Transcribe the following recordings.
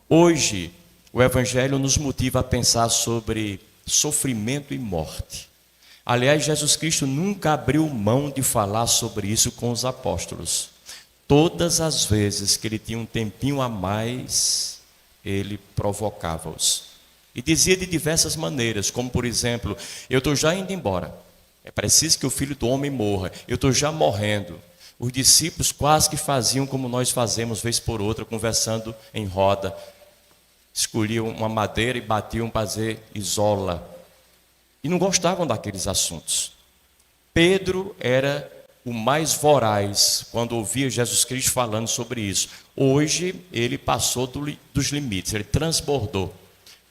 Hoje, o Evangelho nos motiva a pensar sobre sofrimento e morte. Aliás, Jesus Cristo nunca abriu mão de falar sobre isso com os apóstolos. Todas as vezes que ele tinha um tempinho a mais, ele provocava-os. E dizia de diversas maneiras, como por exemplo, eu estou já indo embora, é preciso que o Filho do Homem morra, eu estou já morrendo. Os discípulos quase que faziam como nós fazemos, vez por outra, conversando em roda. Escolhiam uma madeira e batiam para dizer isola. E não gostavam daqueles assuntos. Pedro era o mais voraz quando ouvia Jesus Cristo falando sobre isso. Hoje ele passou dos limites, ele transbordou.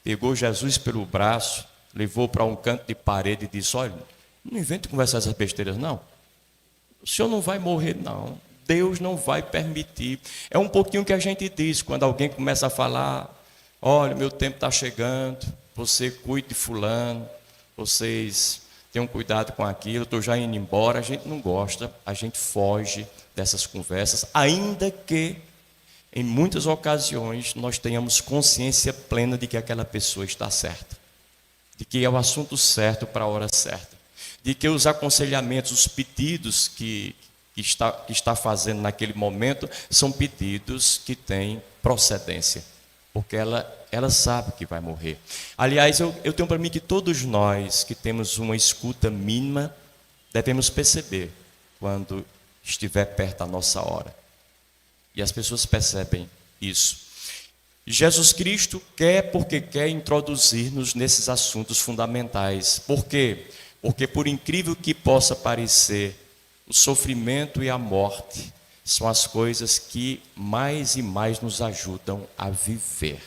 Pegou Jesus pelo braço, levou para um canto de parede e disse: olha, não invente conversar essas besteiras não. O senhor não vai morrer não. Deus não vai permitir. É um pouquinho que a gente diz quando alguém começa a falar: olha, meu tempo está chegando, você cuide de fulano, vocês tenham cuidado com aquilo, estou já indo embora. A gente não gosta, a gente foge dessas conversas, ainda que em muitas ocasiões nós tenhamos consciência plena de que aquela pessoa está certa, de que é o assunto certo para a hora certa, de que os aconselhamentos, os pedidos que está fazendo naquele momento são pedidos que têm procedência, porque ela sabe que vai morrer. Aliás, eu tenho para mim que todos nós que temos uma escuta mínima devemos perceber quando estiver perto da nossa hora. E as pessoas percebem isso. Jesus Cristo quer porque quer introduzir-nos nesses assuntos fundamentais. Por quê? Porque por incrível que possa parecer, o sofrimento e a morte são as coisas que mais e mais nos ajudam a viver.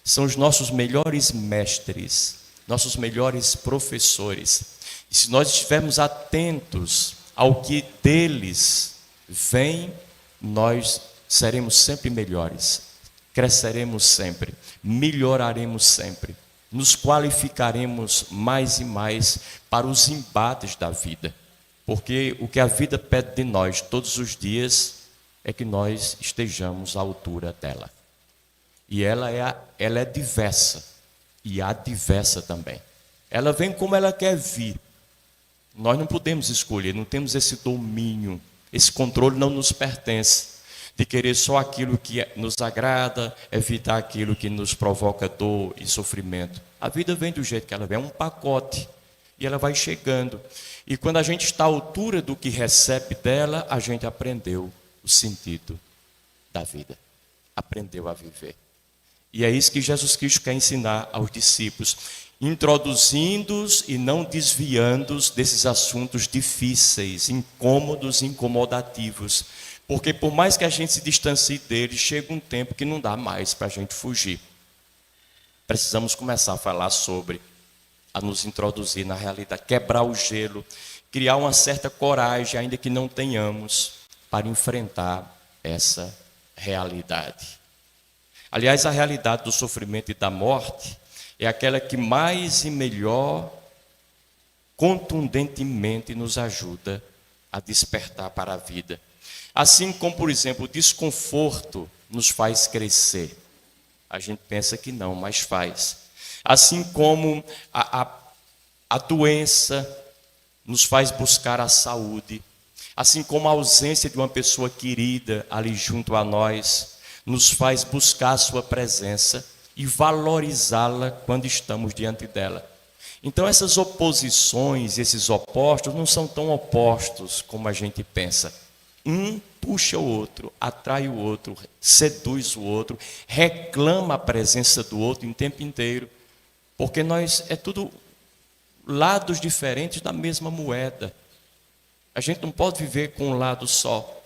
São os nossos melhores mestres, nossos melhores professores. E se nós estivermos atentos ao que deles vem, nós seremos sempre melhores, cresceremos sempre, melhoraremos sempre, nos qualificaremos mais e mais para os embates da vida. Porque o que a vida pede de nós todos os dias é que nós estejamos à altura dela. E ela é diversa, e adversa também. Ela vem como ela quer vir. Nós não podemos escolher, não temos esse domínio, esse controle não nos pertence, de querer só aquilo que nos agrada, evitar aquilo que nos provoca dor e sofrimento. A vida vem do jeito que ela vem, é um pacote, e ela vai chegando. E quando a gente está à altura do que recebe dela, a gente aprendeu o sentido da vida, aprendeu a viver. E é isso que Jesus Cristo quer ensinar aos discípulos, introduzindo-os e não desviando-os desses assuntos difíceis, incômodos, incomodativos. Porque por mais que a gente se distancie deles, chega um tempo que não dá mais para a gente fugir. Precisamos começar a falar sobre, a nos introduzir na realidade, quebrar o gelo, criar uma certa coragem, ainda que não tenhamos, para enfrentar essa realidade. Aliás, a realidade do sofrimento e da morte é aquela que mais e melhor, contundentemente nos ajuda a despertar para a vida. Assim como, por exemplo, o desconforto nos faz crescer. A gente pensa que não, mas faz. Assim como a doença nos faz buscar a saúde. Assim como a ausência de uma pessoa querida ali junto a nós nos faz buscar a sua presença e valorizá-la quando estamos diante dela. Então essas oposições, esses opostos não são tão opostos como a gente pensa. Um puxa o outro, atrai o outro, seduz o outro, reclama a presença do outro o tempo inteiro, porque é tudo lados diferentes da mesma moeda. A gente não pode viver com um lado só.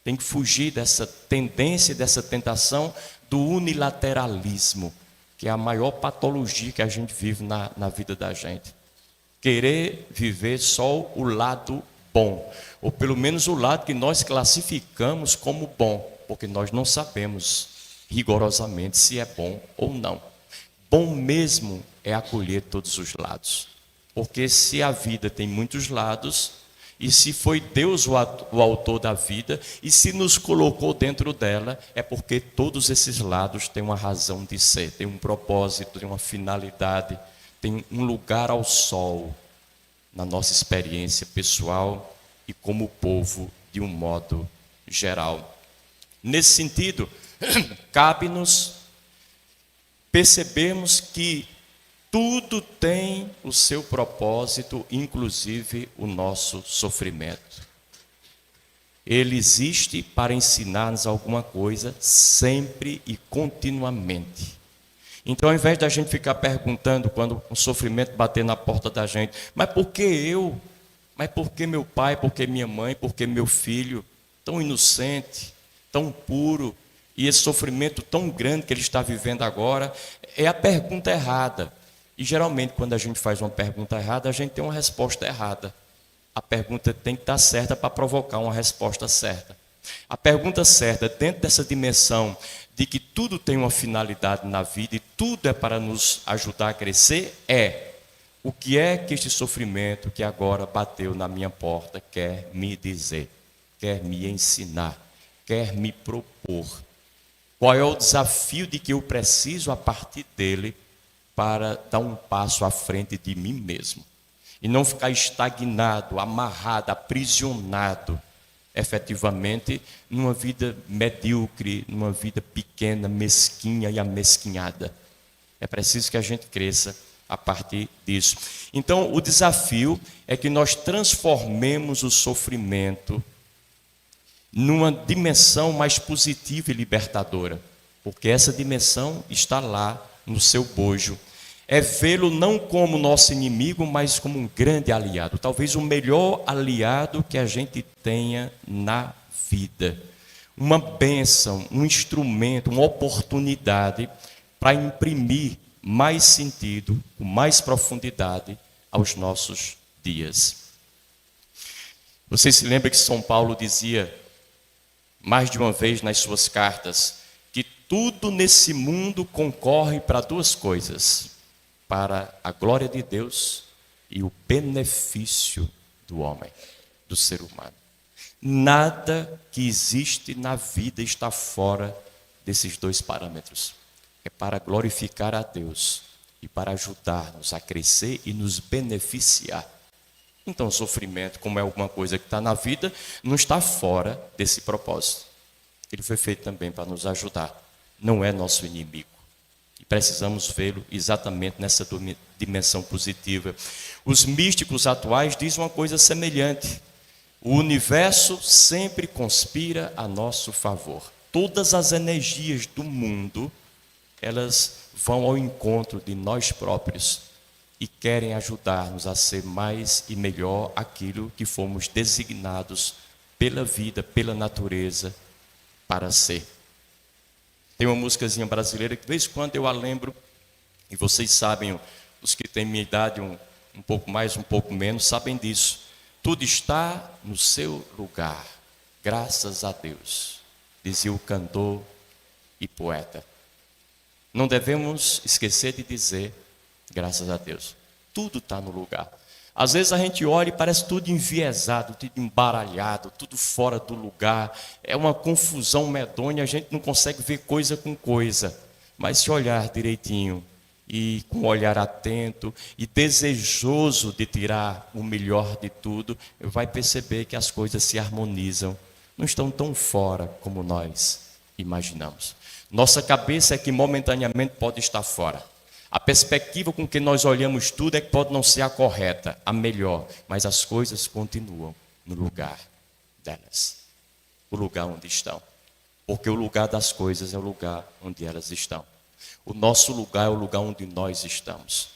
Tem que fugir dessa tendência, dessa tentação do unilateralismo, que é a maior patologia que a gente vive na vida da gente. Querer viver só o lado bom, ou pelo menos o lado que nós classificamos como bom, porque nós não sabemos rigorosamente se é bom ou não. Bom mesmo é acolher todos os lados, porque se a vida tem muitos lados, E se foi Deus o autor da vida, e se nos colocou dentro dela, é porque todos esses lados têm uma razão de ser, têm um propósito, têm uma finalidade, têm um lugar ao sol na nossa experiência pessoal e como povo de um modo geral. Nesse sentido, cabe-nos percebermos que tudo tem o seu propósito, inclusive o nosso sofrimento. Ele existe para ensinar-nos alguma coisa sempre e continuamente. Então, ao invés da gente ficar perguntando quando o sofrimento bater na porta da gente, mas por que eu? Mas por que meu pai? Por que minha mãe? Por que meu filho? Tão inocente, tão puro, e esse sofrimento tão grande que ele está vivendo agora, é a pergunta errada. E geralmente, quando a gente faz uma pergunta errada, a gente tem uma resposta errada. A pergunta tem que estar certa para provocar uma resposta certa. A pergunta certa, dentro dessa dimensão de que tudo tem uma finalidade na vida e tudo é para nos ajudar a crescer, é: o que é que este sofrimento que agora bateu na minha porta quer me dizer, quer me ensinar, quer me propor? Qual é o desafio de que eu preciso a partir dele para dar um passo à frente de mim mesmo e não ficar estagnado, amarrado, aprisionado, efetivamente, numa vida medíocre, numa vida pequena, mesquinha e amesquinhada. É preciso que a gente cresça a partir disso. Então, o desafio é que nós transformemos o sofrimento numa dimensão mais positiva e libertadora, porque essa dimensão está lá no seu bojo. É vê-lo não como nosso inimigo, mas como um grande aliado, talvez o melhor aliado que a gente tenha na vida. Uma bênção, um instrumento, uma oportunidade para imprimir mais sentido, com mais profundidade aos nossos dias. Você se lembra que São Paulo dizia, mais de uma vez nas suas cartas, que tudo nesse mundo concorre para duas coisas: para a glória de Deus e o benefício do homem, do ser humano. Nada que existe na vida está fora desses dois parâmetros. É para glorificar a Deus e para ajudar-nos a crescer e nos beneficiar. Então, o sofrimento, como é alguma coisa que está na vida, não está fora desse propósito. Ele foi feito também para nos ajudar. Não é nosso inimigo. E precisamos vê-lo exatamente nessa dimensão positiva. Os místicos atuais dizem uma coisa semelhante. O universo sempre conspira a nosso favor. Todas as energias do mundo, elas vão ao encontro de nós próprios e querem ajudar-nos a ser mais e melhor aquilo que fomos designados pela vida, pela natureza, para ser. Tem uma musicazinha brasileira que de vez em quando eu a lembro, e vocês sabem, os que têm minha idade, um pouco mais, um pouco menos, sabem disso. Tudo está no seu lugar, graças a Deus, dizia o cantor e poeta. Não devemos esquecer de dizer, graças a Deus, tudo está no lugar. Às vezes a gente olha e parece tudo enviesado, tudo embaralhado, tudo fora do lugar. É uma confusão medonha, a gente não consegue ver coisa com coisa. Mas se olhar direitinho e com um olhar atento e desejoso de tirar o melhor de tudo, vai perceber que as coisas se harmonizam. Não estão tão fora como nós imaginamos. Nossa cabeça é que momentaneamente pode estar fora. A perspectiva com que nós olhamos tudo é que pode não ser a correta, a melhor, mas as coisas continuam no lugar delas, o lugar onde estão. Porque o lugar das coisas é o lugar onde elas estão. O nosso lugar é o lugar onde nós estamos.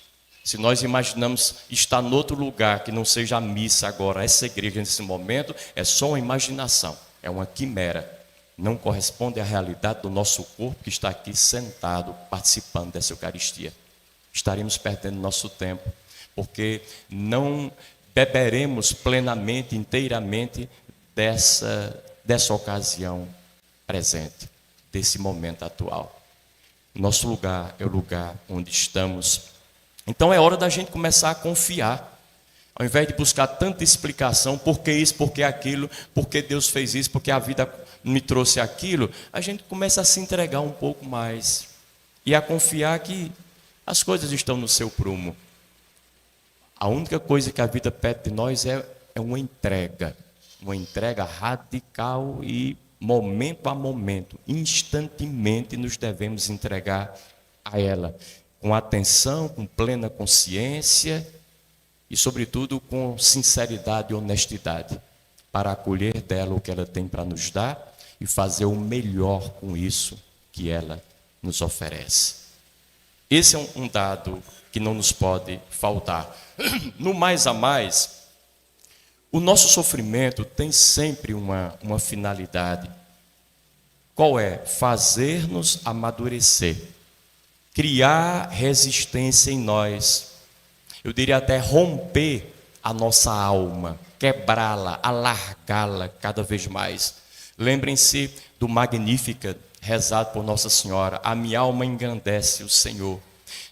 Se nós imaginamos estar em outro lugar que não seja a missa agora, essa igreja nesse momento, é só uma imaginação, é uma quimera. Não corresponde à realidade do nosso corpo que está aqui sentado, participando dessa Eucaristia. Estaremos perdendo nosso tempo, porque não beberemos plenamente, inteiramente dessa ocasião presente, desse momento atual. Nosso lugar é o lugar onde estamos. Então é hora da gente começar a confiar. Ao invés de buscar tanta explicação, por que isso, por que aquilo, por que Deus fez isso, por que a vida me trouxe aquilo, a gente começa a se entregar um pouco mais e a confiar que as coisas estão no seu prumo. A única coisa que a vida pede de nós é uma entrega radical e momento a momento, instantemente nos devemos entregar a ela, com atenção, com plena consciência e, sobretudo, com sinceridade e honestidade, para acolher dela o que ela tem para nos dar e fazer o melhor com isso que ela nos oferece. Esse é um dado que não nos pode faltar. No mais a mais, o nosso sofrimento tem sempre uma finalidade. Qual é? Fazer-nos amadurecer, criar resistência em nós. Eu diria até romper a nossa alma, quebrá-la, alargá-la cada vez mais. Lembrem-se do Magnífica, rezado por Nossa Senhora. A minha alma engrandece o Senhor.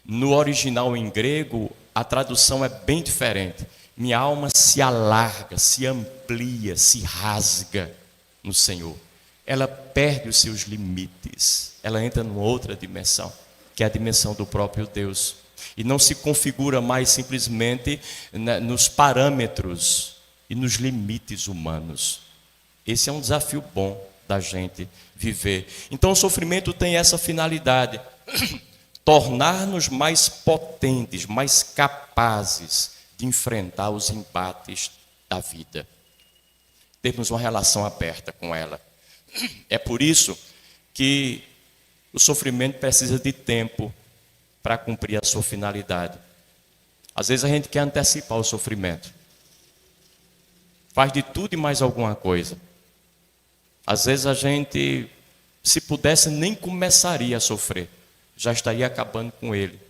No original em grego, a tradução é bem diferente. Minha alma se alarga, se amplia, se rasga no Senhor. Ela perde os seus limites. Ela entra numa outra dimensão, que é a dimensão do próprio Deus. E não se configura mais simplesmente nos parâmetros e nos limites humanos. Esse é um desafio bom da gente viver. Então o sofrimento tem essa finalidade: tornar-nos mais potentes, mais capazes de enfrentar os embates da vida. Termos uma relação aberta com ela. É por isso que o sofrimento precisa de tempo para cumprir a sua finalidade. Às vezes a gente quer antecipar o sofrimento. Faz de tudo e mais alguma coisa. Às vezes a gente, se pudesse, nem começaria a sofrer. Já estaria acabando com ele.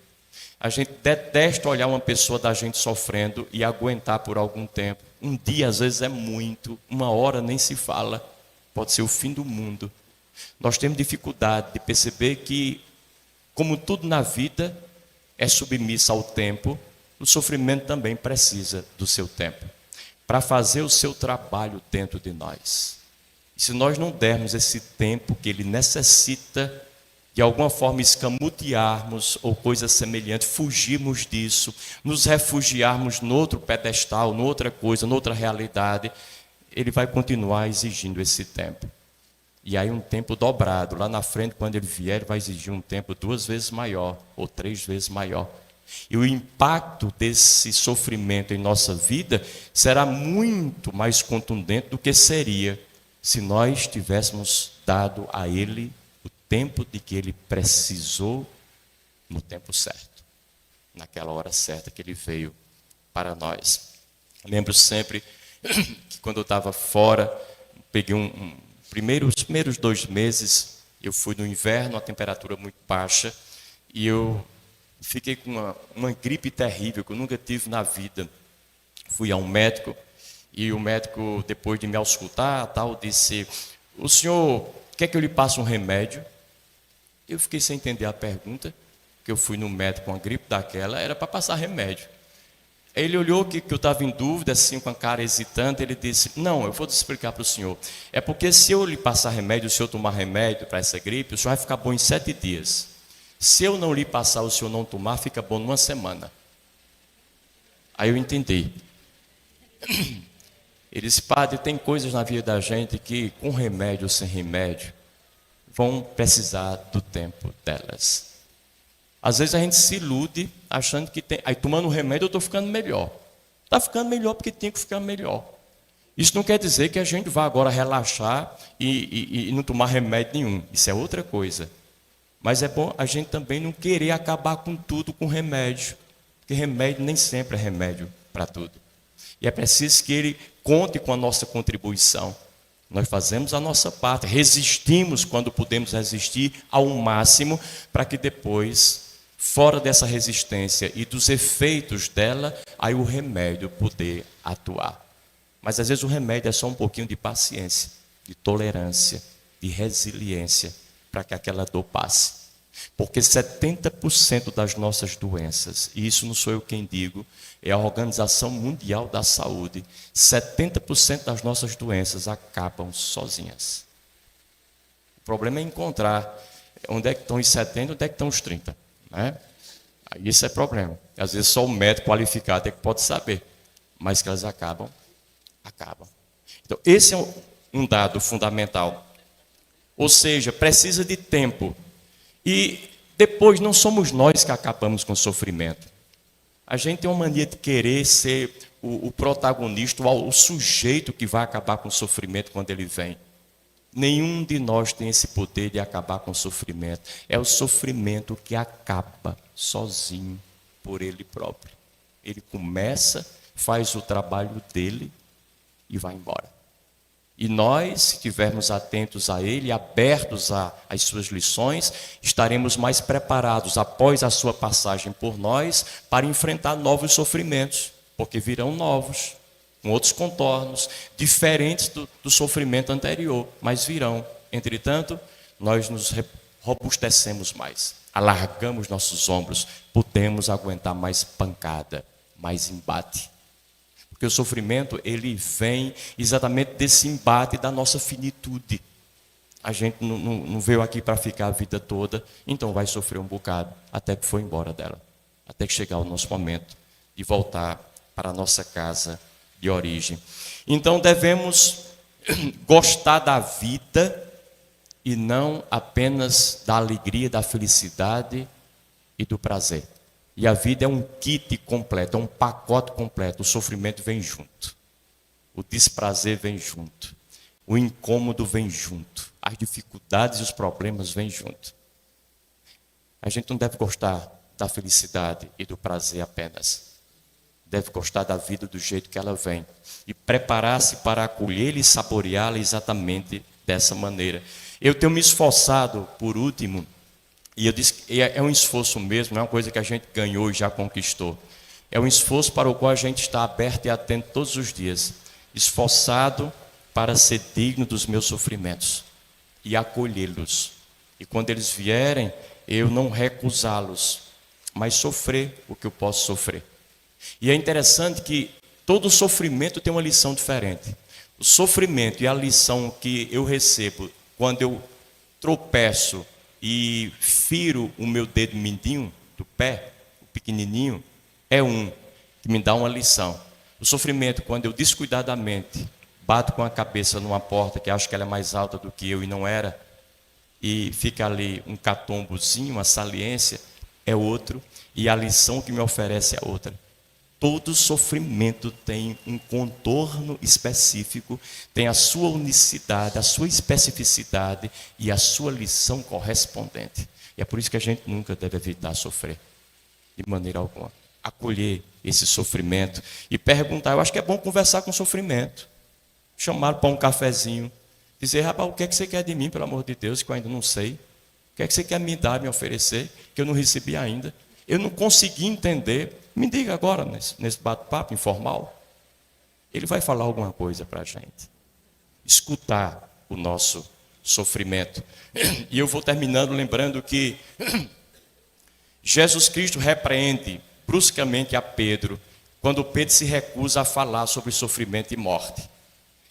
A gente detesta olhar uma pessoa da gente sofrendo e aguentar por algum tempo. Um dia às vezes é muito, uma hora nem se fala. Pode ser o fim do mundo. Nós temos dificuldade de perceber que, como tudo na vida é submisso ao tempo, o sofrimento também precisa do seu tempo, para fazer o seu trabalho dentro de nós. E se nós não dermos esse tempo que ele necessita, de alguma forma escamotearmos ou coisa semelhante, fugirmos disso, nos refugiarmos noutro pedestal, noutra coisa, noutra realidade, ele vai continuar exigindo esse tempo. E aí um tempo dobrado. Lá na frente, quando ele vier, ele vai exigir um tempo 2 vezes maior ou 3 vezes maior. E o impacto desse sofrimento em nossa vida será muito mais contundente do que seria se nós tivéssemos dado a ele o tempo de que ele precisou, no tempo certo, naquela hora certa que ele veio para nós. Lembro sempre que quando eu estava fora, peguei os primeiros 2 meses, eu fui no inverno, a temperatura muito baixa, e eu fiquei com uma gripe terrível que eu nunca tive na vida. Fui a um médico, e o médico, depois de me auscultar, disse: o senhor quer que eu lhe passe um remédio? Eu fiquei sem entender a pergunta, porque eu fui no médico com uma gripe daquela, era para passar remédio. Ele olhou que eu estava em dúvida, assim, com a cara hesitante. Ele disse: não, eu vou te explicar para o senhor. É porque se eu lhe passar remédio, se eu tomar remédio para essa gripe, o senhor vai ficar bom em 7 dias. Se eu não lhe passar, o senhor não tomar, fica bom numa semana. Aí eu entendi. Ele disse: padre, tem coisas na vida da gente que, com remédio ou sem remédio, vão precisar do tempo delas. Às vezes a gente se ilude achando que tem. Aí tomando remédio eu estou ficando melhor. Está ficando melhor porque tem que ficar melhor. Isso não quer dizer que a gente vá agora relaxar e não tomar remédio nenhum. Isso é outra coisa. Mas é bom a gente também não querer acabar com tudo com remédio. Porque remédio nem sempre é remédio para tudo. E é preciso que ele conte com a nossa contribuição. Nós fazemos a nossa parte, resistimos quando podemos resistir ao máximo, para que depois, fora dessa resistência e dos efeitos dela, aí o remédio poder atuar. Mas às vezes o remédio é só um pouquinho de paciência, de tolerância, de resiliência, para que aquela dor passe. Porque 70% das nossas doenças, e isso não sou eu quem digo, é a Organização Mundial da Saúde, 70% das nossas doenças acabam sozinhas. O problema é encontrar onde é que estão os 70, onde é que estão os 30, né? Aí isso é problema. Às vezes só o médico qualificado é que pode saber, mas que elas acabam. Então, esse é um dado fundamental. Ou seja, precisa de tempo. E depois não somos nós que acabamos com o sofrimento. A gente tem uma mania de querer ser o protagonista, o sujeito que vai acabar com o sofrimento quando ele vem. Nenhum de nós tem esse poder de acabar com o sofrimento. É o sofrimento que acaba sozinho por ele próprio. Ele começa, faz o trabalho dele e vai embora. E nós, se estivermos atentos a ele, abertos às suas lições, estaremos mais preparados após a sua passagem por nós para enfrentar novos sofrimentos, porque virão novos, com outros contornos, diferentes do sofrimento anterior, mas virão. Entretanto, nós nos robustecemos mais, alargamos nossos ombros, podemos aguentar mais pancada, mais embate. Porque o sofrimento, ele vem exatamente desse embate da nossa finitude. A gente não veio aqui para ficar a vida toda, então vai sofrer um bocado, até que foi embora dela. Até que chegar o nosso momento de voltar para a nossa casa de origem. Então devemos gostar da vida e não apenas da alegria, da felicidade e do prazer. E a vida é um kit completo, é um pacote completo. O sofrimento vem junto, o desprazer vem junto, o incômodo vem junto, as dificuldades e os problemas vêm junto. A gente não deve gostar da felicidade e do prazer apenas. Deve gostar da vida do jeito que ela vem e preparar-se para acolhê-la e saboreá-la exatamente dessa maneira. Eu tenho me esforçado, por último, e eu disse que é um esforço mesmo, não é uma coisa que a gente ganhou e já conquistou. É um esforço para o qual a gente está aberto e atento todos os dias, esforçado para ser digno dos meus sofrimentos e acolhê-los. E quando eles vierem, eu não recusá-los, mas sofrer o que eu posso sofrer. E é interessante que todo sofrimento tem uma lição diferente. O sofrimento e a lição que eu recebo quando eu tropeço e firo o meu dedo mindinho do pé, o pequenininho, é um que me dá uma lição. O sofrimento, quando eu descuidadamente bato com a cabeça numa porta que acho que ela é mais alta do que eu e não era, e fica ali um catombozinho, uma saliência, é outro, e a lição que me oferece é outra. Todo sofrimento tem um contorno específico, tem a sua unicidade, a sua especificidade e a sua lição correspondente. E é por isso que a gente nunca deve evitar sofrer, de maneira alguma. Acolher esse sofrimento e perguntar. Eu acho que é bom conversar com o sofrimento. Chamar para um cafezinho. Dizer, rapaz, o que é que você quer de mim, pelo amor de Deus, que eu ainda não sei? O que é que você quer me dar, me oferecer, que eu não recebi ainda? Eu não consegui entender. Me diga agora, nesse bate-papo informal. Ele vai falar alguma coisa para a gente. Escutar o nosso sofrimento. E eu vou terminando lembrando que Jesus Cristo repreende bruscamente a Pedro, quando Pedro se recusa a falar sobre sofrimento e morte.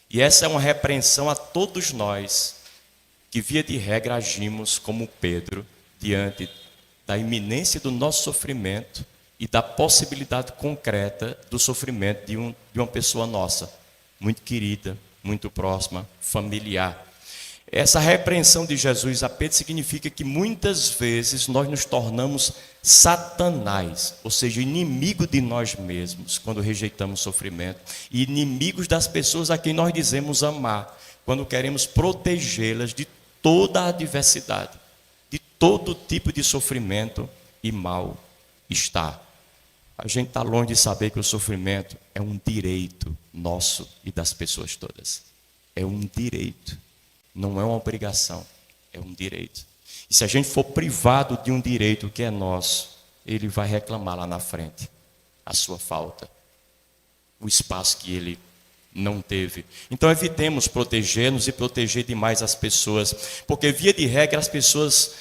E essa é uma repreensão a todos nós, que via de regra agimos como Pedro, diante da iminência do nosso sofrimento e da possibilidade concreta do sofrimento de uma pessoa nossa, muito querida, muito próxima, familiar. Essa repreensão de Jesus a Pedro significa que muitas vezes nós nos tornamos Satanás, ou seja, inimigo de nós mesmos, quando rejeitamos o sofrimento, e inimigos das pessoas a quem nós dizemos amar, quando queremos protegê-las de toda a adversidade, de todo tipo de sofrimento e mal-estar. A gente está longe de saber que o sofrimento é um direito nosso e das pessoas todas. É um direito, não é uma obrigação, é um direito. E se a gente for privado de um direito que é nosso, ele vai reclamar lá na frente a sua falta, o espaço que ele Não teve. Então evitemos proteger-nos e proteger demais as pessoas, porque via de regra as pessoas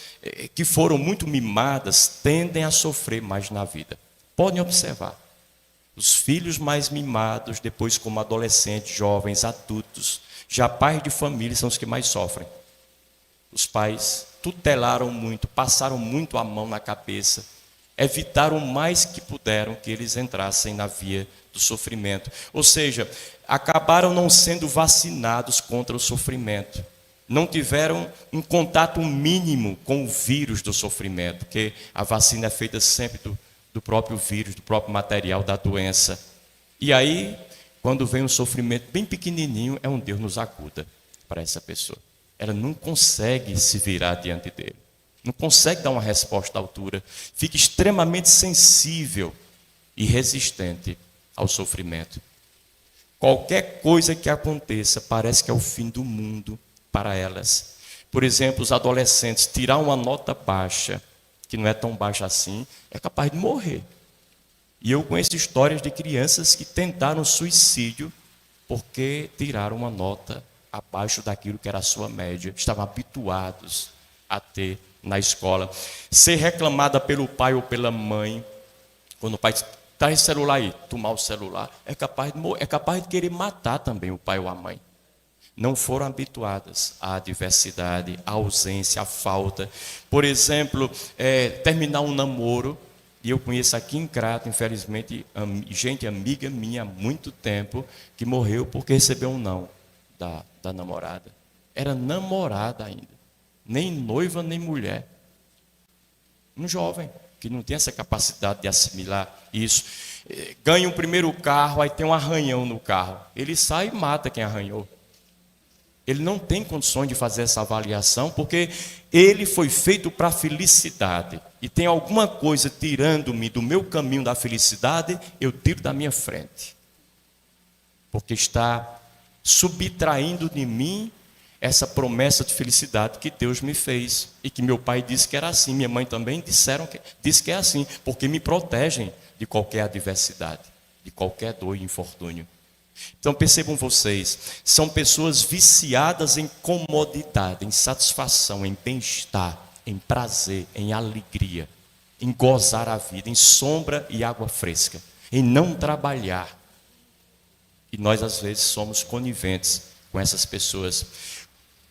que foram muito mimadas tendem a sofrer mais na vida. Podem observar. Os filhos mais mimados, depois como adolescentes, jovens, adultos, já pais de família são os que mais sofrem. Os pais tutelaram muito, passaram muito a mão na cabeça, evitaram o mais que puderam que eles entrassem na via do sofrimento. Ou seja, acabaram não sendo vacinados contra o sofrimento. Não tiveram um contato mínimo com o vírus do sofrimento, porque a vacina é feita sempre do próprio vírus, do próprio material da doença. E aí, quando vem um sofrimento bem pequenininho, é onde Deus nos acuda para essa pessoa. Ela não consegue se virar diante dele. Não consegue dar uma resposta à altura. Fica extremamente sensível e resistente ao sofrimento. Qualquer coisa que aconteça parece que é o fim do mundo para elas. Por exemplo, os adolescentes, tirar uma nota baixa, que não é tão baixa assim, é capaz de morrer. E eu conheço histórias de crianças que tentaram suicídio porque tiraram uma nota abaixo daquilo que era a sua média. Estavam habituados a ter na escola. Ser reclamada pelo pai ou pela mãe, quando o pai diz, traz esse celular aí, tomar o celular, é capaz de morrer, é capaz de querer matar também o pai ou a mãe. Não foram habituadas à adversidade, à ausência, à falta. Por exemplo, terminar um namoro, e eu conheço aqui em Crato, infelizmente, gente amiga minha há muito tempo, que morreu porque recebeu um não da namorada. Era namorada ainda, nem noiva nem mulher. Um jovem que não tem essa capacidade de assimilar isso. Ganha o primeiro carro, aí tem um arranhão no carro. Ele sai e mata quem arranhou. Ele não tem condições de fazer essa avaliação, porque ele foi feito para a felicidade. E tem alguma coisa tirando-me do meu caminho da felicidade, eu tiro da minha frente. Porque está subtraindo de mim essa promessa de felicidade que Deus me fez. E que meu pai disse que era assim, minha mãe também disse que é assim, porque me protegem de qualquer adversidade, de qualquer dor e infortúnio. Então percebam vocês, são pessoas viciadas em comodidade, em satisfação, em bem-estar, em prazer, em alegria, em gozar a vida, em sombra e água fresca, em não trabalhar. E nós às vezes somos coniventes com essas pessoas.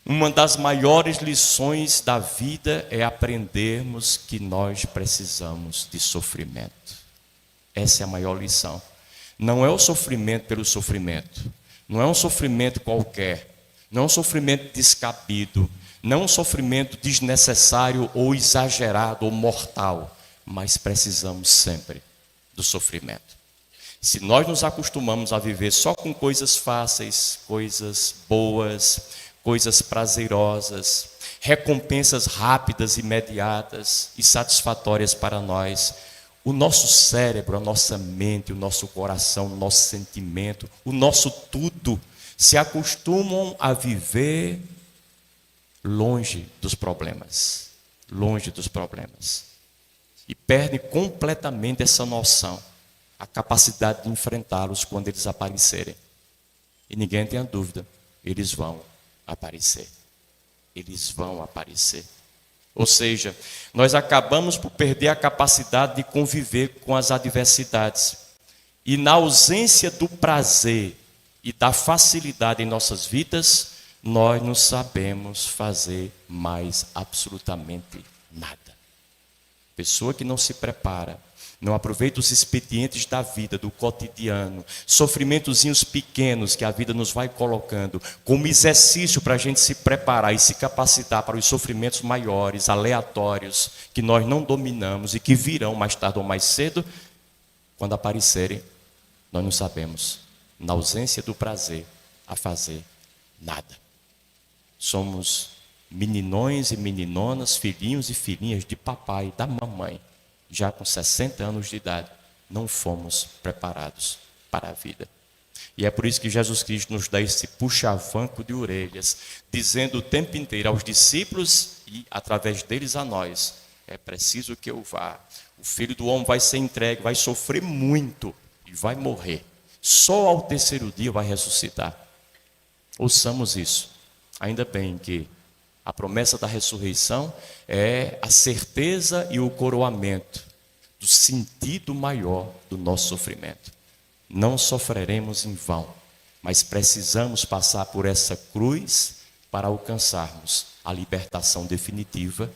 Uma das maiores lições da vida é aprendermos que nós precisamos de sofrimento. Essa é a maior lição. Não é o sofrimento pelo sofrimento, não é um sofrimento qualquer, não é um sofrimento descabido, não é um sofrimento desnecessário ou exagerado ou mortal, mas precisamos sempre do sofrimento. Se nós nos acostumamos a viver só com coisas fáceis, coisas boas, coisas prazerosas, recompensas rápidas, imediatas e satisfatórias para nós, o nosso cérebro, a nossa mente, o nosso coração, o nosso sentimento, o nosso tudo se acostumam a viver longe dos problemas, e perdem completamente essa noção, a capacidade de enfrentá-los quando eles aparecerem. E ninguém tenha dúvida, eles vão aparecer. Ou seja, nós acabamos por perder a capacidade de conviver com as adversidades. E na ausência do prazer e da facilidade em nossas vidas, nós não sabemos fazer mais absolutamente nada. Pessoa que não se prepara, não aproveita os expedientes da vida, do cotidiano, sofrimentozinhos pequenos que a vida nos vai colocando, como exercício para a gente se preparar e se capacitar para os sofrimentos maiores, aleatórios, que nós não dominamos e que virão mais tarde ou mais cedo, quando aparecerem, nós não sabemos, na ausência do prazer, a fazer nada. Somos meninões e meninonas, filhinhos e filhinhas de papai e da mamãe, já com 60 anos de idade, não fomos preparados para a vida. E é por isso que Jesus Cristo nos dá esse puxa-vanco de orelhas, dizendo o tempo inteiro aos discípulos e através deles a nós, é preciso que eu vá. O Filho do Homem vai ser entregue, vai sofrer muito e vai morrer. Só ao terceiro dia vai ressuscitar. Ouçamos isso. Ainda bem que a promessa da ressurreição é a certeza e o coroamento do sentido maior do nosso sofrimento. Não sofreremos em vão, mas precisamos passar por essa cruz para alcançarmos a libertação definitiva,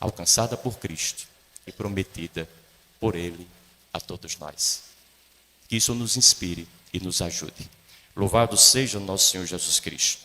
alcançada por Cristo e prometida por Ele a todos nós. Que isso nos inspire e nos ajude. Louvado seja o nosso Senhor Jesus Cristo.